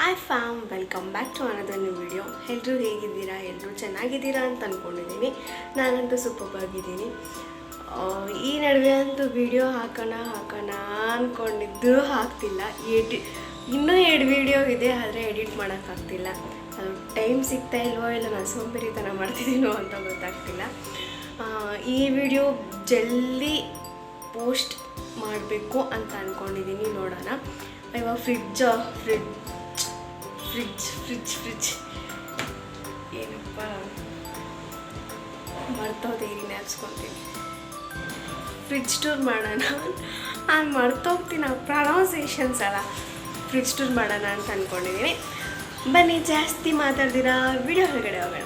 Hi fam, welcome back to another new video. ಎಲ್ಲರೂ ಹೇಗಿದ್ದೀರಾ? ಎಲ್ಲರೂ ಚೆನ್ನಾಗಿದ್ದೀರಾ ಅಂತ ಅಂದ್ಕೊಂಡಿದ್ದೀನಿ. ನಾನಂತೂ ಸೂಪರ್ ಆಗಿದ್ದೀನಿ. ಈ ನಡುವೆ ಅಂತೂ ವಿಡಿಯೋ ಹಾಕೋಣ ಅಂದ್ಕೊಂಡಿದ್ದು ಹಾಕ್ತಿಲ್ಲ. ಇನ್ನೂ 2 ವಿಡಿಯೋ ಇದೆ, ಆದರೆ ಎಡಿಟ್ ಮಾಡೋಕ್ಕಾಗ್ತಿಲ್ಲ. ಅದು ಟೈಮ್ ಸಿಗ್ತಾ ಇಲ್ವೋ ಇಲ್ಲ ನಾನು ಸೋಂಬೇರಿತನ ಮಾಡ್ತಿದ್ದೀನೋ ಅಂತ ಗೊತ್ತಾಗ್ತಿಲ್ಲ. ಈ ವಿಡಿಯೋ ಜಲ್ದಿ ಪೋಸ್ಟ್ ಮಾಡಬೇಕು ಅಂತ ಅಂದ್ಕೊಂಡಿದ್ದೀನಿ. ನೋಡೋಣ. ಇವಾಗ ಫ್ರಿಡ್ಜ್ ಏನಪ್ಪ ಮರ್ತೋದೇರಿ ನ್ಯಾಪ್ಸ್ಕೊತೀನಿ. ಫ್ರಿಡ್ಜ್ ಟೂರ್ ಮಾಡೋಣ. ನಾನು ಮರ್ತೋಗ್ತೀನಿ ಪ್ರೊನೌನ್ಸಿಯೇಷನ್ಸ್ ಅಲ್ಲ. ಫ್ರಿಡ್ಜ್ ಟೂರ್ ಮಾಡೋಣ ಅಂತ ಅಂದ್ಕೊಂಡಿದ್ದೀನಿ. ಬನ್ನಿ, ಜಾಸ್ತಿ ಮಾತಾಡ್ದಿರಾ ವಿಡಿಯೋ ಹೊರಗಡೆ ಹೋಗೋಣ.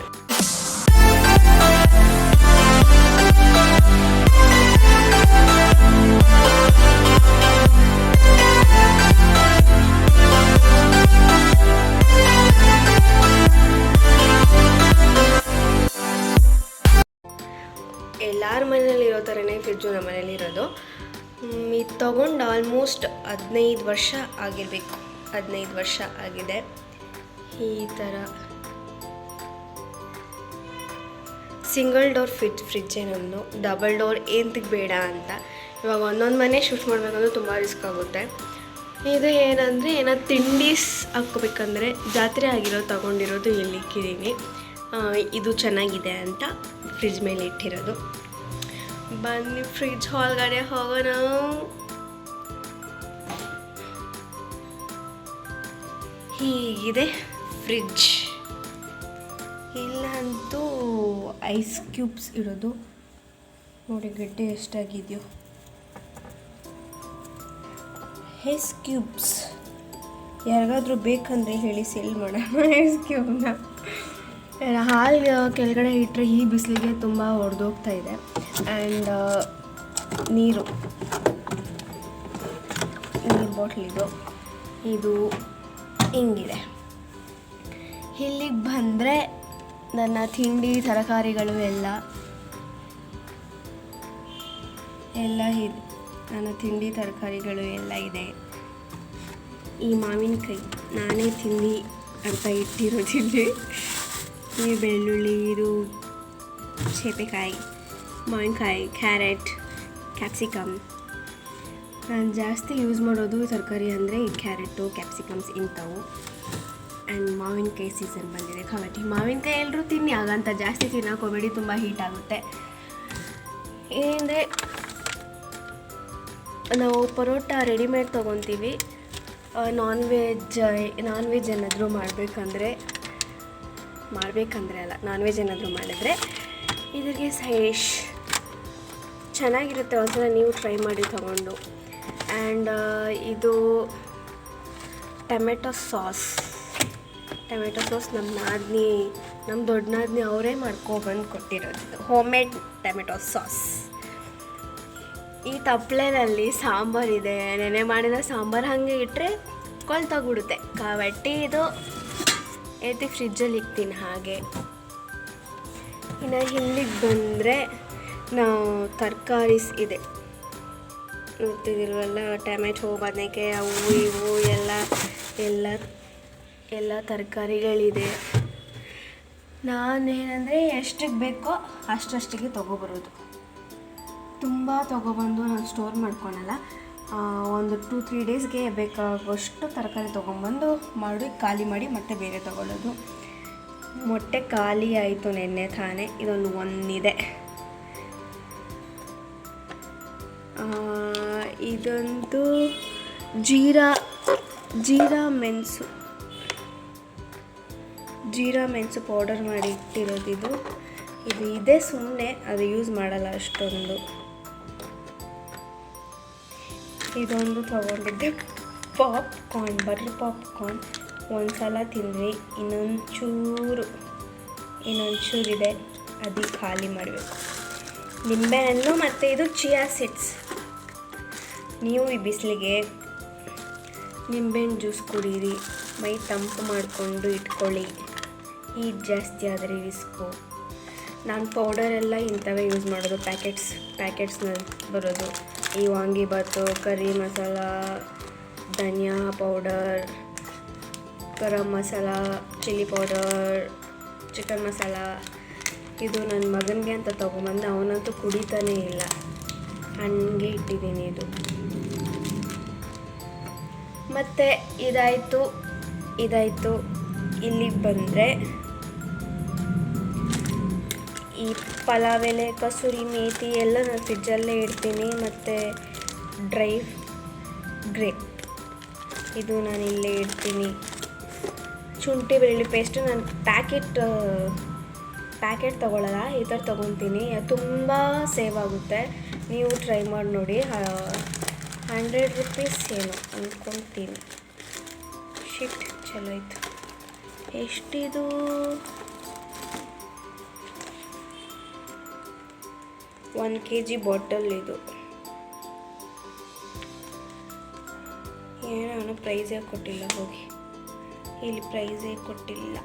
ಎಲ್ಲರ ಮನೇಲಿ ಇರೋ ಥರನೇ ಫ್ರಿಡ್ಜು ನಮ್ಮ ಮನೇಲಿ ಇರೋದು. ಇದು ತೊಗೊಂಡು ಆಲ್ಮೋಸ್ಟ್ 15 ವರ್ಷ ಆಗಿರಬೇಕು. 15 ವರ್ಷ ಆಗಿದೆ. ಈ ಥರ ಸಿಂಗಲ್ ಡೋರ್ ಫ್ರಿಡ್ಜೇ ನಮ್ಮದು. ಡಬಲ್ ಡೋರ್ ಏನಕ್ಕೆ ಬೇಡ ಅಂತ. ಇವಾಗ ಒಂದೊಂದು ಮನೆ ಶಿಫ್ಟ್ ಮಾಡಬೇಕಂದ್ರೆ ತುಂಬ ರಿಸ್ಕ್ ಆಗುತ್ತೆ. ಇದು ಏನಂದರೆ ಏನಾದ್ರು ತಿಂಡೀಸ್ ಹಾಕ್ಕೋಬೇಕಂದ್ರೆ ಜಾತ್ರೆ ಆಗಿರೋ ತೊಗೊಂಡಿರೋದು ಇಲ್ಲಿ ಇಕ್ಕಿದ್ದೀನಿ. ಇದು ಚೆನ್ನಾಗಿದೆ ಅಂತ ಫ್ರಿಡ್ಜ್ ಮೇಲೆ ಇಟ್ಟಿರೋದು. ಬನ್ನಿ ಫ್ರಿಡ್ಜ್ ಒಳಗಡೆ ಹೋಗೋಣ. ಹೀಗಿದೆ ಫ್ರಿಡ್ಜ್. ಇಲ್ಲಂತೂ ಐಸ್ ಕ್ಯೂಬ್ಸ್ ಇರೋದು ನೋಡಿ. ಗಡ್ಡೆ ಎಷ್ಟಾಗಿದೆಯೋ. ಐಸ್ ಕ್ಯೂಬ್ಸ್ ಯಾರಿಗಾದ್ರೂ ಬೇಕಂದರೆ ಹೇಳಿ ಸೇಲ್ ಮಾಡೋಣ ಐಸ್ ಕ್ಯೂಬ್ನ. ಹಾಲು ಕೆಳಗಡೆ ಇಟ್ಟರೆ ಈ ಬಿಸಿಲಿಗೆ ತುಂಬ ಒಡೆದೋಗ್ತಾ ಇದೆ. ಆ್ಯಂಡ್ ನೀರು ಬಾಟ್ಲಿದು ಇದು ಹಿಂಗಿದೆ. ಇಲ್ಲಿಗೆ ಬಂದರೆ ನನ್ನ ತಿಂಡಿ ತರಕಾರಿಗಳು ಎಲ್ಲ ಇದೆ. ನನ್ನ ತಿಂಡಿ ತರಕಾರಿಗಳು ಎಲ್ಲ ಇದೆ. ಈ ಮಾವಿನಕಾಯಿ ನಾನೇ ತಿಂಡಿ ಅಂತ ಇಟ್ಟಿರೋದಿಲ್ಲಿ. ಈ ಬೆಳ್ಳುಳ್ಳಿ, ಇದು ಸೀಬೆಕಾಯಿ, ಮಾವಿನಕಾಯಿ, ಕ್ಯಾರೆಟ್, ಕ್ಯಾಪ್ಸಿಕಮ್. ನಾನು ಜಾಸ್ತಿ ಯೂಸ್ ಮಾಡೋದು ತರಕಾರಿ ಅಂದರೆ ಈ ಕ್ಯಾರೆಟು, ಕ್ಯಾಪ್ಸಿಕಮ್ಸ್ ಇಂಥವು. ಆ್ಯಂಡ್ ಮಾವಿನಕಾಯಿ ಸೀಸನ್ ಬಂದಿದೆ కాబట్టి ಮಾವಿನಕಾಯಿ ಎಲ್ಲರೂ ತಿನ್ನಿ. ಆಗಂತ ಜಾಸ್ತಿ ತಿನ್ನೋಕೋಬೇಡಿ, ತುಂಬ ಹೀಟ್ ಆಗುತ್ತೆ. ಏನಂದರೆ ನಾವು ಪರೋಟ ರೆಡಿಮೇಡ್ ತೊಗೊತೀವಿ. ನಾನ್ ವೆಜ್ ಏನಾದರೂ ಮಾಡಬೇಕಂದ್ರೆ ಅಲ್ಲ, ನಾನ್ ವೆಜ್ ಏನಾದರೂ ಮಾಡಿದ್ರೆ ಇದ್ರಿಗೆ ಸೈಡ್ ಚೆನ್ನಾಗಿರುತ್ತೆ. ಒಂದ್ಸಲ ನೀವು ಟ್ರೈ ಮಾಡಿ ತೊಗೊಂಡು. ಆ್ಯಂಡ್ ಇದು ಟೊಮೆಟೊ ಸಾಸ್ ನಮ್ಮ ದೊಡ್ಡ ನಾದಿನಿ ಅವರೇ ಮಾಡ್ಕೊಬಂದು ಕೊಟ್ಟಿರೋದು. Home made tomato sauce. ಈ ತಪ್ಪಲೆನಲ್ಲಿ ಸಾಂಬಾರಿದೆ. ನೆನೆ ಮಾಡಿದ ಸಾಂಬಾರು ಹಾಗೆ ಇಟ್ಟರೆ ಕೊಳ್ತೋಗ್ಬಿಡುತ್ತೆ కాబట్టి ಇದು ಎತ್ತಿ ಫ್ರಿಜ್ಜಲ್ಲಿ ಇಕ್ತೀನಿ ಹಾಗೆ. ಇನ್ನು ಇಲ್ಲಿಗೆ ಬಂದರೆ ನಾವು ತರಕಾರೀಸ್ ಇದೆ ನೋಡ್ತಿದ್ದೀರಲ್ಲ. ಟೊಮೆಟೊ, ಬದನೆಕಾಯಿ, ಅವು ಇವು ಎಲ್ಲ ತರಕಾರಿಗಳಿದೆ. ನಾನೇನಂದರೆ ಎಷ್ಟಕ್ಕೆ ಬೇಕೋ ಅಷ್ಟಕ್ಕೆ ತೊಗೊಬರೋದು. ತುಂಬ ತೊಗೊಬಂದು ನಾನು ಸ್ಟೋರ್ ಮಾಡ್ಕೊಳಲ್ಲ. ಒಂದು 2-3 ಡೇಸ್ಗೆ ಬೇಕಾಗುವಷ್ಟು ತರಕಾರಿ ತೊಗೊಂಬಂದು ಖಾಲಿ ಮಾಡಿ ಮತ್ತೆ ಬೇರೆ ತೊಗೊಳ್ಳೋದು. ಮೊಟ್ಟೆ ಖಾಲಿ ಆಯಿತು ನೆನ್ನೆ ತಾನೇ. ಇದೊಂದು ಒಂದಿದೆ. ಇದೊಂದು ಜೀರಾ ಮೆಣಸು ಪೌಡರ್ ಮಾಡಿ ಇಟ್ಟಿರೋದು. ಇದು ಇದೆ ಸುಮ್ಮನೆ, ಅದು ಯೂಸ್ ಮಾಡಲ್ಲ ಅಷ್ಟೊಂದು. ಇದೊಂದು ತೊಗೊಂಡಿದ್ದೆ ಬಟರ್ ಪಾಪ್ಕಾರ್ನ್. ಒಂದು ಸಲ ತಿಂದ್ವಿ, ಇನ್ನೊಂಚೂರಿದೆ, ಅದಕ್ಕೆ ಖಾಲಿ ಮಾಡಬೇಕು. ನಿಂಬೆಹಣ್ಣು ಮತ್ತು ಇದು ಚಿಯಾ ಸೀಡ್ಸ್. ನೀವು ಈ ಬಿಸಿಲಿಗೆ ನಿಂಬೆಹಣ್ಣು ಜ್ಯೂಸ್ ಕುಡೀರಿ, ಮೈ ತಂಪು ಮಾಡಿಕೊಂಡು ಇಟ್ಕೊಳ್ಳಿ. ಹೀಟ್ ಜಾಸ್ತಿ ಆದರೆ ರಿಸ್ಕು. ನಾನು ಪೌಡರೆಲ್ಲ ಇಂಥವೇ ಯೂಸ್ ಮಾಡೋದು. ಪ್ಯಾಕೆಟ್ಸ್ನಲ್ಲಿ ಬರೋದು. ಈ ವಾಂಗಿಬಾತು, ಕರಿ ಮಸಾಲ, ಧನಿಯಾ powder, garam masala, chilli powder, chicken masala. ಇದು ನನ್ನ ಮಗನಿಗೆ ಅಂತ ತೊಗೊಂಬಂದು ಅವನಂತೂ ಕುಡಿತಾನೇ ಇಲ್ಲ, ಹಂಗೆ ಇಟ್ಟಿದ್ದೀನಿ ಇದು. ಮತ್ತು ಇದಾಯಿತು. ಇಲ್ಲಿಗೆ ಬಂದರೆ ಈ ಪಲಾವ್ ಎಲೆ, ಕಸೂರಿ ಮೇಥಿ ಎಲ್ಲ ನಾನು ಫ್ರಿಜ್ಜಲ್ಲೇ ಇಡ್ತೀನಿ. ಮತ್ತು ಡ್ರೈ ಗ್ರೇಪ್ ಇದು ನಾನು ಇಲ್ಲೇ ಇಡ್ತೀನಿ. ಶುಂಠಿ ಬೆಳ್ಳುಳ್ಳಿ ಪೇಸ್ಟು ನಾನು ಪ್ಯಾಕೆಟ್ ತೊಗೊಳ್ಳಲ್ಲ, ಈ ಥರ ತೊಗೊತೀನಿ. ತುಂಬ ಸೇವ್ ಆಗುತ್ತೆ, ನೀವು ಟ್ರೈ ಮಾಡಿ ನೋಡಿ. 100 ರೂಪೀಸ್ ಏನೋ ಅಂದ್ಕೊತೀನಿ. ಶಿಟ್, ಚಲೋ ಇತ್ತು. ಎಷ್ಟಿದು? 1 kg ಬಾಟಲ್ ಇದು. ಏನೋ ಪ್ರೈಸೇ ಕೊಟ್ಟಿಲ್ಲ, ಹೋಗಿ ಇಲ್ಲಿ ಪ್ರೈಸೇ ಕೊಟ್ಟಿಲ್ಲ.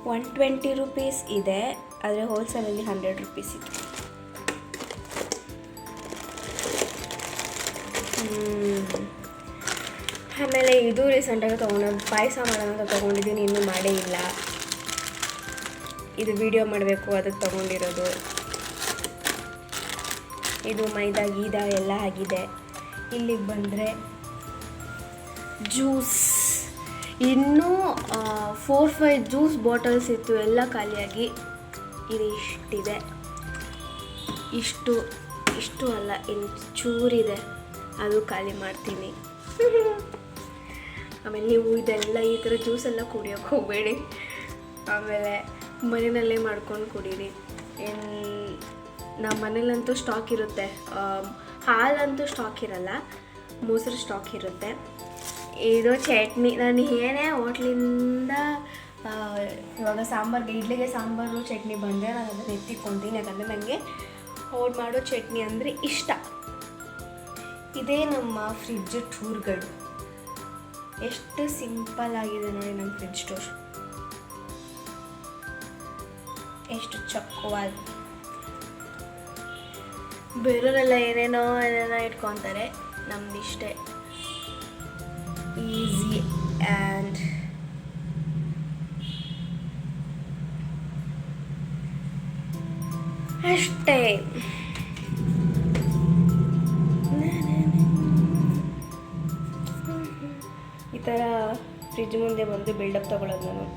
120 ರೂಪೀಸ್ ಇದೆ, ಆದರೆ ಹೋಲ್ಸೇಲಲ್ಲಿ 100 ರೂಪೀಸ್ ಇದೆ. ಆಮೇಲೆ ಇದು ರೀಸೆಂಟಾಗಿ ತೊಗೊಂಡು ಪಾಯಸ ಮಾಡೋಣ ಅಂತ ತೊಗೊಂಡಿದ್ದೀನಿ, ಇನ್ನೂ ಮಾಡೇ ಇಲ್ಲ. ಇದು ವಿಡಿಯೋ ಮಾಡಬೇಕು, ಅದಕ್ಕೆ ತೊಗೊಂಡಿರೋದು. ಇದು ಮೈದಾ ಗೀದಾ ಎಲ್ಲ ಆಗಿದೆ. ಇಲ್ಲಿಗೆ ಬಂದರೆ ಜ್ಯೂಸ್, ಇನ್ನೂ 4-5 ಜ್ಯೂಸ್ ಬಾಟಲ್ಸ್ ಇತ್ತು, ಎಲ್ಲ ಖಾಲಿಯಾಗಿ ಇದು ಇಷ್ಟಿದೆ. ಇಷ್ಟು ಅಲ್ಲ, ಇನ್ನು ಚೂರಿದೆ, ಅದು ಖಾಲಿ ಮಾಡ್ತೀನಿ. ಆಮೇಲೆ ನೀವು ಇದೆಲ್ಲ ಈ ಥರ ಜ್ಯೂಸೆಲ್ಲ ಕುಡಿಯೋಕ್ಕೆ ಹೋಗಬೇಡಿ. ಆಮೇಲೆ ಮನೆಯಲ್ಲೇ ಮಾಡ್ಕೊಂಡು ಕುಡೀರಿ. ನಮ್ಮ ಮನೇಲಂತೂ ಸ್ಟಾಕ್ ಇರುತ್ತೆ, ಹಾಲಂತೂ ಸ್ಟಾಕ್ ಇರಲ್ಲ, ಮೊಸರು ಸ್ಟಾಕ್ ಇರುತ್ತೆ. ಇದು ಚಟ್ನಿ, ನಾನು ಏನೇ ಹೋಟ್ಲಿಂದ ಇವಾಗ ಇಡ್ಲಿಗೆ ಸಾಂಬಾರು ಚಟ್ನಿ ಬಂದರೆ ನಾನು ಅದನ್ನು ಎತ್ತಿಕೊತೀನಿ, ಯಾಕಂದರೆ ನನಗೆ ಅವ್ರು ಮಾಡೋ ಚಟ್ನಿ ಅಂದರೆ ಇಷ್ಟ. ಇದೇ ನಮ್ಮ ಫ್ರಿಡ್ಜ್ ಟೂರ್ಗಳು. ಎಷ್ಟು ಸಿಂಪಲ್ ಆಗಿದೆ ನೋಡಿ ನಮ್ಮ ಫ್ರಿಡ್ಜ್ ಟೂರ್, ಎಷ್ಟು ಚೊಕ್ಕವಾಗಿ. ಬೇರೆಯವರೆಲ್ಲ ಏನೇನೋ ಇಟ್ಕೊತಾರೆ, ನಮ್ದಿಷ್ಟೇ ಈಸಿ ಆ್ಯಂಡ್ ಅಷ್ಟೇ. ಈ ಥರ ಫ್ರಿಡ್ಜ್ ಮುಂದೆ ಬಂದು ಬಿಲ್ಡಪ್ ತೊಗೊಳೋದು ನಾನು.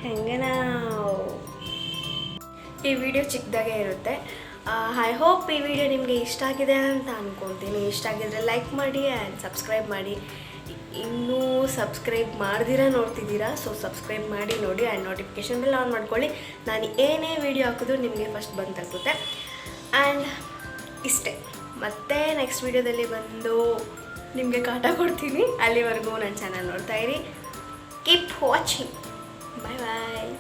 ಹೆಂಗೆ ಈ ವಿಡಿಯೋ ಚಿಕ್ಕದಾಗೆ ಇರುತ್ತೆ. ಐ ಹೋಪ್ ಈ ವಿಡಿಯೋ ನಿಮಗೆ ಇಷ್ಟ ಆಗಿದೆ ಅಂತ ಅಂದ್ಕೊತೀನಿ. ಇಷ್ಟ ಆಗಿದ್ರೆ ಲೈಕ್ ಮಾಡಿ ಆ್ಯಂಡ್ ಸಬ್ಸ್ಕ್ರೈಬ್ ಮಾಡಿ. ಇನ್ನೂ ಸಬ್ಸ್ಕ್ರೈಬ್ ಮಾಡ್ದಿರಾ ನೋಡ್ತಿದ್ದೀರಾ, ಸೊ ಸಬ್ಸ್ಕ್ರೈಬ್ ಮಾಡಿ ನೋಡಿ ಆ್ಯಂಡ್ ನೋಟಿಫಿಕೇಷನ್ ಬೆಲ್ ಆನ್ ಮಾಡ್ಕೊಳ್ಳಿ. ನಾನು ಏನೇ ವಿಡಿಯೋ ಹಾಕಿದ್ರು ನಿಮಗೆ ಫಸ್ಟ್ ಬಂದು ತಲುಪುತ್ತೆ. ಆ್ಯಂಡ್ ಇಷ್ಟೇ, ಮತ್ತೆ ನೆಕ್ಸ್ಟ್ ವಿಡಿಯೋದಲ್ಲಿ ಬಂದು ನಿಮಗೆ ಕಾಟ ಕೊಡ್ತೀನಿ. ಅಲ್ಲಿವರೆಗೂ ನನ್ನ ಚಾನಲ್ ನೋಡ್ತಾಯಿರಿ. Keep watching. ಬಾಯ್ ಬಾಯ್.